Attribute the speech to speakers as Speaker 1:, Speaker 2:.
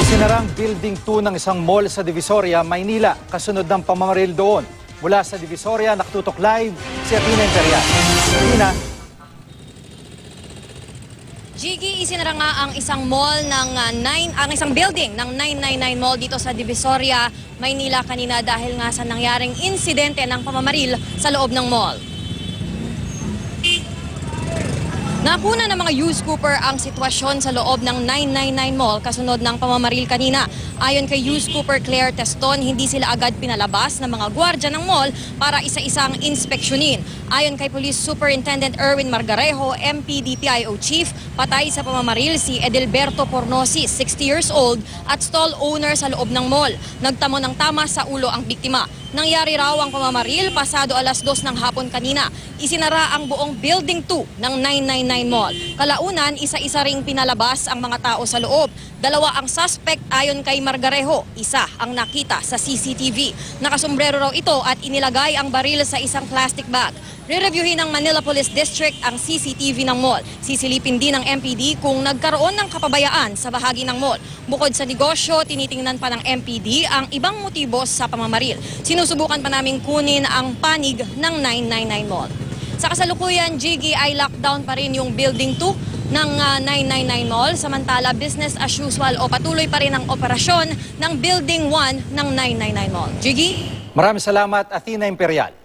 Speaker 1: Isinarang Building 2 ng isang mall sa Divisoria, Maynila, kasunod ng pamamaril doon. Mula sa Divisoria, nakatutok live si Athena Imperial. Athena.
Speaker 2: Gigi, isinara nga ang isang mall ng isang building ng 999 Mall dito sa Divisoria, Maynila kanina dahil nga sa nangyaring insidente ng pamamaril sa loob ng mall. Nakuna ng mga News Cooper ang sitwasyon sa loob ng 999 Mall kasunod ng pamamaril kanina. Ayon kay News Cooper Claire Teston, hindi sila agad pinalabas ng mga gwardya ng mall para isa-isang inspeksyonin. Ayon kay Police Superintendent Erwin Margarejo, MPDPIO Chief, patay sa pamamaril si Edelberto Pornosi, 60 years old, at stall owner sa loob ng mall. Nagtamo ng tama sa ulo ang biktima. Nangyari raw ang pamamaril pasado alas 2 ng hapon kanina. Isinara ang buong Building 2 ng 999 Mall. Kalaunan, isa-isa ring pinalabas ang mga tao sa loob. Dalawa ang suspect ayon kay Margarejo. Isa ang nakita sa CCTV. Nakasombrero raw ito at inilagay ang baril sa isang plastic bag. Re-reviewin ng Manila Police District ang CCTV ng mall. Sisilipin din ng MPD kung nagkaroon ng kapabayaan sa bahagi ng mall. Bukod sa negosyo, tinitingnan pa ng MPD ang ibang motibo sa pamamaril. Sinusubukan pa naming kunin ang panig ng 999 Mall. Sa kasalukuyan, Gigi, ay lockdown pa rin yung Building 2 ng 999 Mall. Samantala, business as usual o patuloy pa rin ang operasyon ng Building 1 ng 999 Mall. Gigi?
Speaker 1: Maraming salamat, Athena Imperial.